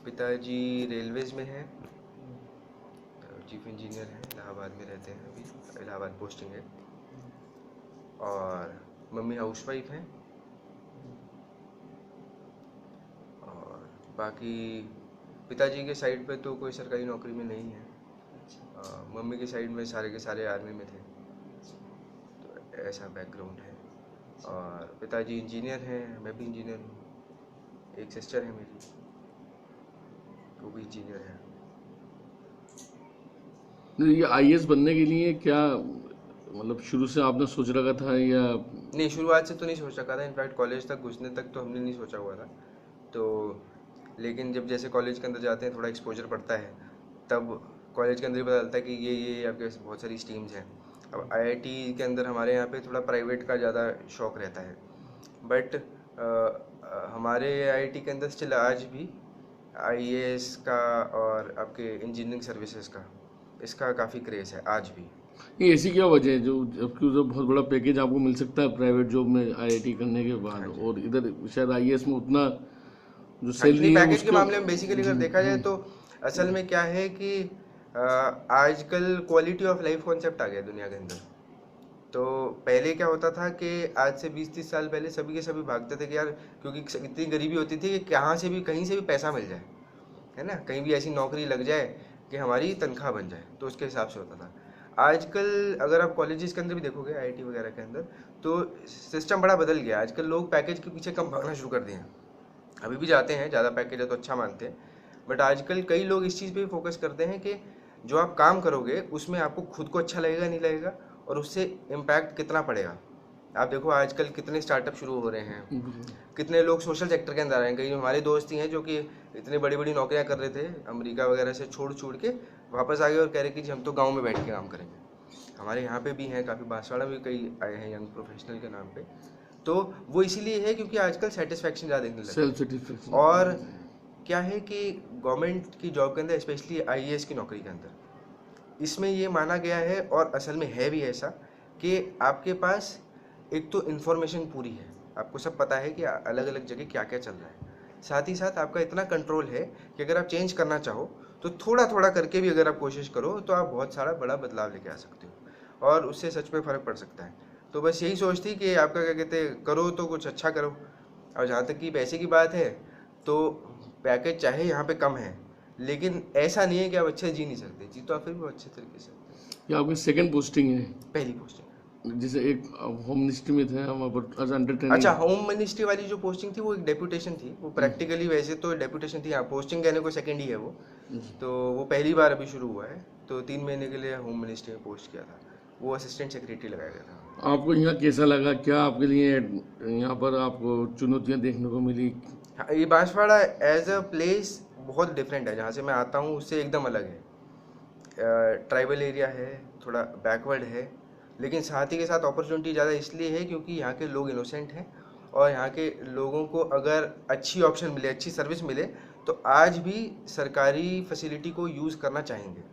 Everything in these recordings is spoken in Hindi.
पिताजी रेलवेज में हैं, चीफ इंजीनियर हैं, इलाहाबाद में रहते हैं, अभी इलाहाबाद पोस्टिंग है। और मम्मी हाउसवाइफ हैं। और बाकी पिताजी के साइड पे तो कोई सरकारी नौकरी में नहीं है। मम्मी के साइड में सारे के सारे आर्मी में थे, तो ऐसा बैकग्राउंड है। और पिताजी इंजीनियर हैं, मैं भी इंजीनियर हूँ। एक सिस्टर है मेरी, वो भी इंजीनियर है। ये आईएएस बनने के लिए क्या मतलब शुरू से आपने सोच रखा था या? नहीं, शुरुआत से तो नहीं सोच रखा था। इनफैक्ट कॉलेज तक घुसने तक तो हमने नहीं सोचा हुआ था। तो लेकिन जब जैसे कॉलेज के अंदर जाते हैं, थोड़ा एक्सपोजर पड़ता है, तब कॉलेज के अंदर ही पता चलता है कि ये आपके बहुत सारी स्ट्रीम्स हैं। अब आईआईटी के अंदर हमारे यहाँ पे थोड़ा प्राइवेट का ज़्यादा शौक रहता है, बट हमारे आईआईटी के अंदर स्टिल आज भी आईएएस का और आपके इंजीनियरिंग सर्विसेज का, इसका काफ़ी क्रेज़ है आज भी। ये ऐसी क्या वजह है जो जबकि जो बहुत बड़ा पैकेज आपको मिल सकता है प्राइवेट जॉब में आईआईटी करने के बाद, और इधर शायद आईएएस में उतना जो सैलरी है पैकेज के उसका? मामले में बेसिकली अगर देखा जाए तो असल में क्या है कि आजकल क्वालिटी ऑफ लाइफ कॉन्सेप्ट आ गया दुनिया के अंदर। तो पहले क्या होता था कि आज से 20-30 साल पहले सभी के सभी भागते थे कि यार, क्योंकि इतनी गरीबी होती थी कि कहाँ से भी कहीं से भी पैसा मिल जाए, है ना, कहीं भी ऐसी नौकरी लग जाए कि हमारी तनख्वाह बन जाए, तो उसके हिसाब से होता था। आजकल अगर आप कॉलेजेस के अंदर भी देखोगे, आईआईटी वगैरह के अंदर, तो सिस्टम बड़ा बदल गया। आजकल लोग पैकेज के पीछे कम भागना शुरू कर दिए हैं। अभी भी जाते हैं, ज़्यादा पैकेज है तो अच्छा मानते हैं, बट आजकल कई लोग इस चीज़ पे भी फोकस करते हैं कि जो आप काम करोगे उसमें आपको खुद को अच्छा लगेगा नहीं लगेगा, और उससे इम्पैक्ट कितना पड़ेगा। आप देखो आजकल कितने स्टार्टअप शुरू हो रहे हैं, कितने लोग सोशल सेक्टर के अंदर आ रहे हैं। कई हमारे दोस्त ही हैं जो कि इतनी बड़ी बड़ी नौकरियां कर रहे थे, अमेरिका वगैरह से छोड़ के वापस आ गए और कह रहे कि जी हम तो गाँव में बैठ के काम करेंगे। हमारे यहाँ पे भी हैं, काफ़ी बांसवाड़ा भी कई आए हैं यंग प्रोफेशनल के नाम पे। तो वो इसीलिए है क्योंकि आजकल सेटिस्फैक्शन ज़्यादा देखने लगे, सेल्फ सेटिस्फेक्शन। और क्या है कि गवर्नमेंट की जॉब के अंदर, स्पेशली आईएएस की नौकरी के अंदर, इसमें ये माना गया है, और असल में है भी ऐसा, कि आपके पास एक तो इन्फॉर्मेशन पूरी है, आपको सब पता है कि अलग अलग जगह क्या क्या चल रहा है। साथ ही साथ आपका इतना कंट्रोल है कि अगर आप चेंज करना चाहो तो थोड़ा थोड़ा करके भी अगर आप कोशिश करो तो आप बहुत सारा बड़ा बदलाव लेके आ सकते हो, और उससे सच में फ़र्क पड़ सकता है। तो बस यही सोच थी कि आपका क्या कहते हैं, करो तो कुछ अच्छा करो। और जहाँ तक कि पैसे की बात है, तो पैकेज चाहे यहाँ पे कम है, लेकिन ऐसा नहीं है कि आप अच्छे जी नहीं सकते, जी तो आप फिर भी अच्छे तरीके से। ये आपकी सेकंड पोस्टिंग है? पहली पोस्टिंग। जैसे एक होम मिनिस्ट्री में थे हम, एज अंडर ट्रेनिंग। अच्छा, होम मिनिस्ट्री वाली जो पोस्टिंग थी वो एक डेपुटेशन थी। वो प्रैक्टिकली वैसे तो डेपुटेशन थी, हाँ, पोस्टिंग कहने को सेकंड ही है वो। तो वो पहली बार अभी शुरू हुआ है, तो 3 महीने के लिए होम मिनिस्ट्री में पोस्ट किया था। वो असिस्टेंट सेक्रेटरी लगाया गया था। आपको यहाँ कैसा लगा? क्या आपके लिए यहाँ पर आपको चुनौतियाँ देखने को मिली? हाँ, ये बांसवाड़ा एज अ प्लेस बहुत डिफरेंट है, जहाँ से मैं आता हूँ उससे एकदम अलग है। ट्राइबल एरिया है, थोड़ा बैकवर्ड है, लेकिन साथ ही के साथ अपॉर्चुनिटी ज़्यादा इसलिए है क्योंकि यहाँ के लोग इनोसेंट हैं, और यहाँ के लोगों को अगर अच्छी ऑप्शन मिले, अच्छी सर्विस मिले, तो आज भी सरकारी फैसिलिटी को यूज़ करना चाहेंगे।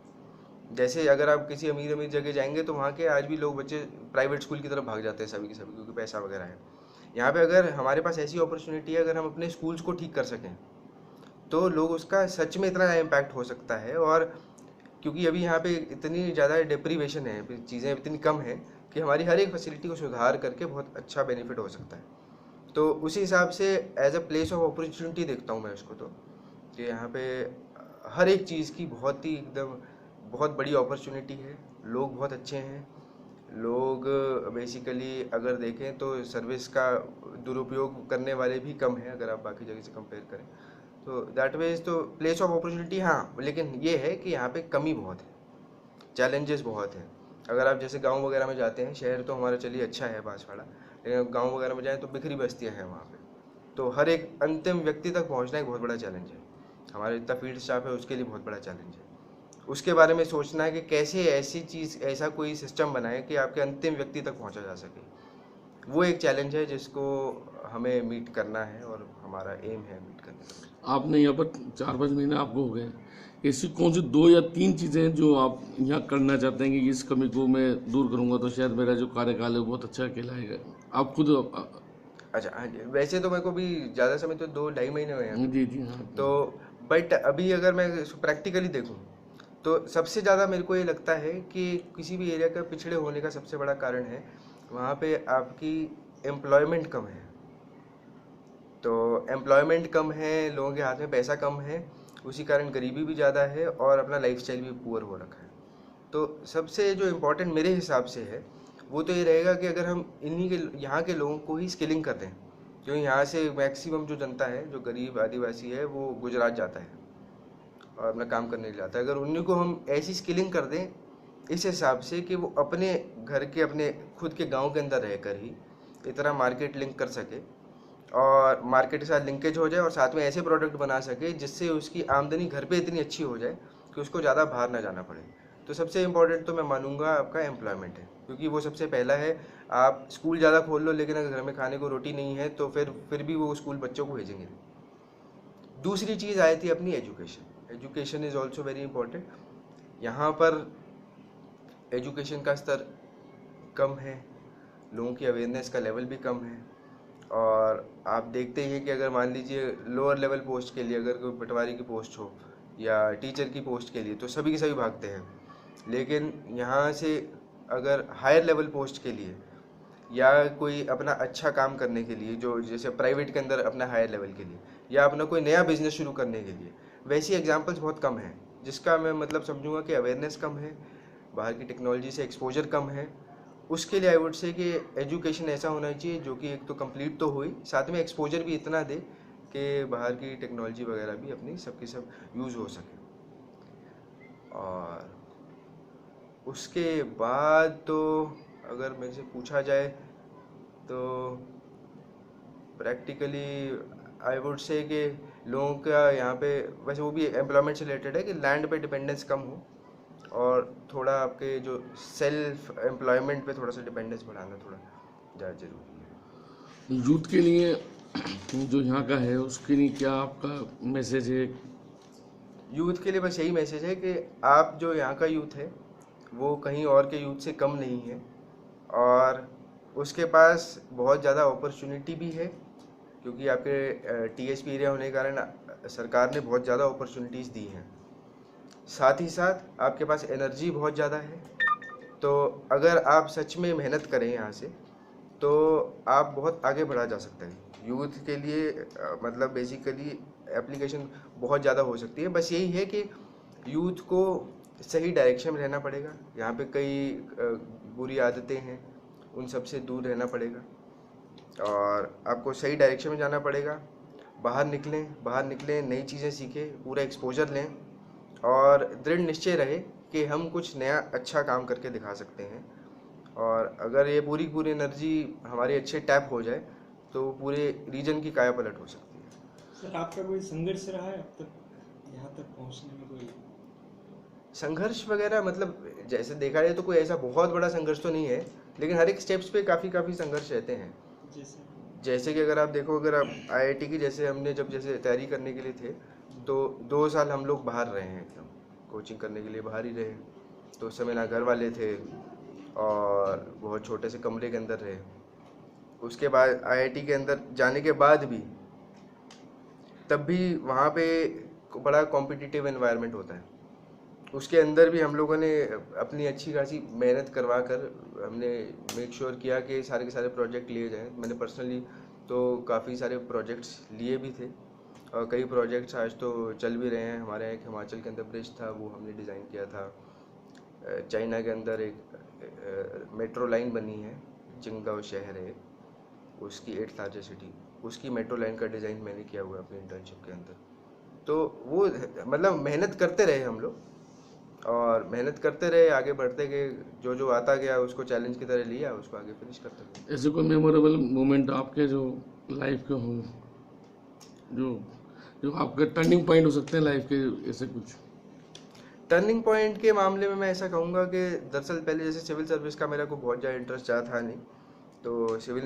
जैसे अगर आप किसी अमीर अमीर जगह जाएंगे तो वहाँ के आज भी लोग, बच्चे प्राइवेट स्कूल की तरफ भाग जाते हैं सभी के सभी, क्योंकि पैसा वगैरह है। यहाँ पे अगर हमारे पास ऐसी अपॉर्चुनिटी है, अगर हम अपने स्कूल्स को ठीक कर सकें तो लोग उसका सच में इतना इम्पैक्ट हो सकता है। और क्योंकि अभी यहाँ पे इतनी ज़्यादा डिप्रीवेशन है, चीज़ें इतनी कम है कि हमारी हर एक फैसिलिटी को सुधार करके बहुत अच्छा बेनिफिट हो सकता है। तो उसी हिसाब से as a place of opportunity देखता हूँ मैं उसको, तो कि यहाँ पे हर एक चीज़ की बहुत ही एकदम बहुत बड़ी अपॉर्चुनिटी है। लोग बहुत अच्छे हैं। लोग बेसिकली अगर देखें तो सर्विस का दुरुपयोग करने वाले भी कम हैं अगर आप बाकी जगह से कंपेयर करें, तो दैट वे इज़ तो प्लेस ऑफ अपॉर्चुनिटी। हाँ, लेकिन ये है कि यहाँ पे कमी बहुत है, चैलेंजेस बहुत हैं। अगर आप जैसे गांव वगैरह में जाते हैं, शहर तो हमारा चलिए अच्छा है बांसवाड़ा, लेकिन आप गांव वगैरह में जाएँ तो बिखरी बस्तियाँ हैं वहाँ पे, तो हर एक अंतिम व्यक्ति तक पहुँचना एक बहुत बड़ा चैलेंज है। हमारे जितना फील्ड स्टाफ है उसके लिए बहुत बड़ा चैलेंज है। उसके बारे में सोचना है कि कैसे ऐसी चीज़, ऐसा कोई सिस्टम बनाए कि आपके अंतिम व्यक्ति तक पहुँचा जा सके। वो एक चैलेंज है जिसको हमें मीट करना है, और हमारा एम है मीट करने का। आपने यहाँ पर 4-5 महीने आपको हो गए, ऐसी कौन सी 2 या 3 चीज़ें हैं जो आप यहाँ करना चाहते हैं कि इस कमी को मैं दूर करूँगा तो शायद मेरा जो कार्यकाल है वो बहुत अच्छा कहलाएगा? आप खुद अच्छा, हाँ जी, वैसे तो मेरे को भी ज़्यादा समय तो 2-2.5 महीने हुए हैं। जी जी हाँ। तो बट अभी अगर मैं प्रैक्टिकली देखूँ तो सबसे ज़्यादा मेरे को ये लगता है कि किसी भी एरिया का पिछड़े होने का सबसे बड़ा कारण है वहाँ पे आपकी एम्प्लॉयमेंट कम है। तो एम्प्लॉयमेंट कम है, लोगों के हाथ में पैसा कम है, उसी कारण गरीबी भी ज़्यादा है और अपना लाइफस्टाइल भी पुअर हो रखा है। तो सबसे जो इम्पोर्टेंट मेरे हिसाब से है वो तो ये रहेगा कि अगर हम इन्हीं के यहाँ के लोगों को ही स्किलिंग कर दें, जो यहाँ से मैक्सिमम जो जनता है, जो गरीब आदिवासी है, वो गुजरात जाता है और अपना काम करने के लिए जाता है। अगर उन्हीं को हम ऐसी स्किलिंग कर दें इस हिसाब से कि वो अपने घर के, अपने खुद के गांव के अंदर रहकर ही इतना मार्केट लिंक कर सके और मार्केट के साथ लिंकेज हो जाए और साथ में ऐसे प्रोडक्ट बना सके जिससे उसकी आमदनी घर पे इतनी अच्छी हो जाए कि उसको ज़्यादा बाहर ना जाना पड़े। तो सबसे इम्पोर्टेंट तो मैं मानूंगा आपका एम्प्लॉयमेंट है, क्योंकि वो सबसे पहला है। आप स्कूल ज़्यादा खोल लो लेकिन अगर घर में खाने को रोटी नहीं है तो फिर भी वो स्कूल बच्चों को भेजेंगे। दूसरी चीज़ आई थी अपनी education. Education is also very important. यहाँ पर एजुकेशन का स्तर कम है, लोगों की अवेयरनेस का लेवल भी कम है। और आप देखते ही हैं कि अगर मान लीजिए लोअर लेवल पोस्ट के लिए अगर कोई पटवारी की पोस्ट हो या टीचर की पोस्ट के लिए तो सभी के सभी भागते हैं, लेकिन यहाँ से अगर हायर लेवल पोस्ट के लिए या कोई अपना अच्छा काम करने के लिए, जो जैसे प्राइवेट के अंदर अपना हायर लेवल के लिए या अपना कोई नया बिजनेस शुरू करने के लिए, वैसी एग्जांपल्स बहुत कम हैं। जिसका मैं मतलब समझूंगा कि अवेयरनेस कम है, बाहर की टेक्नोलॉजी से एक्सपोजर कम है। उसके लिए आई वुड से कि एजुकेशन ऐसा होना चाहिए जो कि एक तो कंप्लीट तो हो ही, साथ में एक्सपोजर भी इतना दे कि बाहर की टेक्नोलॉजी वगैरह भी अपनी सबकी सब यूज़ हो सके। और उसके बाद तो अगर मेरे से पूछा जाए तो प्रैक्टिकली आई वुड से कि लोगों का यहाँ पे, वैसे वो भी एम्प्लॉयमेंट से रिलेटेड है, कि लैंड पे डिपेंडेंस कम हो और थोड़ा आपके जो सेल्फ एम्प्लॉयमेंट पे थोड़ा सा डिपेंडेंस बढ़ाना थोड़ा ज़्यादा ज़रूरी है। यूथ के लिए जो यहाँ का है उसके लिए क्या आपका मैसेज है? यूथ के लिए बस यही मैसेज है कि आप जो यहाँ का यूथ है वो कहीं और के यूथ से कम नहीं है और उसके पास बहुत ज़्यादा अपॉर्चुनिटी भी है, क्योंकि आपके टीएसपी एरिया होने के कारण सरकार ने बहुत ज़्यादा अपॉर्चुनिटीज़ दी हैं। साथ ही साथ आपके पास एनर्जी बहुत ज़्यादा है। तो अगर आप सच में मेहनत करें यहाँ से तो आप बहुत आगे बढ़ा जा सकता है। यूथ के लिए मतलब बेसिकली एप्लीकेशन बहुत ज़्यादा हो सकती है। बस यही है कि यूथ को सही डायरेक्शन में रहना पड़ेगा। यहाँ पे कई बुरी आदतें हैं, उन सब से दूर रहना पड़ेगा और आपको सही डायरेक्शन में जाना पड़ेगा। बाहर निकलें, नई चीज़ें सीखें, पूरा एक्सपोजर लें और दृढ़ निश्चय रहे कि हम कुछ नया अच्छा काम करके दिखा सकते हैं। और अगर ये पूरी एनर्जी हमारी अच्छे टैप हो जाए तो पूरे रीजन की काया पलट हो सकती है। सर, आपका कोई संघर्ष रहा है अब तक यहाँ तक पहुँचने में? कोई संघर्ष वगैरह मतलब जैसे देखा जाए तो कोई ऐसा बहुत बड़ा संघर्ष तो नहीं है, लेकिन हर एक स्टेप्स पे काफ़ी संघर्ष रहते हैं। जैसे कि अगर आप देखो, अगर आप आईआईटी की जैसे हमने जब जैसे तैयारी करने के लिए थे तो 2 साल हम लोग बाहर रहे हैं, एकदम कोचिंग करने के लिए बाहर ही रहे। तो उस समय ना घर वाले थे और बहुत छोटे से कमरे के अंदर रहे। उसके बाद आईआईटी के अंदर जाने के बाद भी तब भी वहाँ पे बड़ा कॉम्पिटिटिव एनवायरनमेंट होता है। उसके अंदर भी हम लोगों ने अपनी अच्छी खासी मेहनत करवा कर हमने मेक श्योर किया कि सारे के सारे प्रोजेक्ट लिए जाएं। मैंने पर्सनली तो काफ़ी सारे प्रोजेक्ट्स लिए भी थे और कई प्रोजेक्ट्स आज तो चल भी रहे हैं। हमारे यहाँ एक हिमाचल के अंदर ब्रिज था, वो हमने डिज़ाइन किया था। चाइना के अंदर एक मेट्रो लाइन बनी है, चिंगदाओ शहर है, उसकी 8th लार्जेस्ट सिटी, उसकी मेट्रो लाइन का डिज़ाइन मैंने किया हुआ है अपनी इंटर्नशिप के अंदर। तो वो मतलब मेहनत करते रहे हम लोग और मेहनत करते रहे, आगे बढ़ते गए, जो आता गया उसको चैलेंज की तरह लिया, उसको आगे फिनिश करते गए। ऐसे कोई मेमोरेबल मोमेंट आपके जो लाइफ के हों, जो आपका टर्निंग पॉइंट हो सकते हैं लाइफ के, ऐसे कुछ? टर्निंग पॉइंट के मामले में मैं ऐसा कहूँगा कि दरअसल पहले जैसे सिविल सर्विस का मेरा को बहुत ज़्यादा इंटरेस्ट ज़्यादा था नहीं, तो सिविल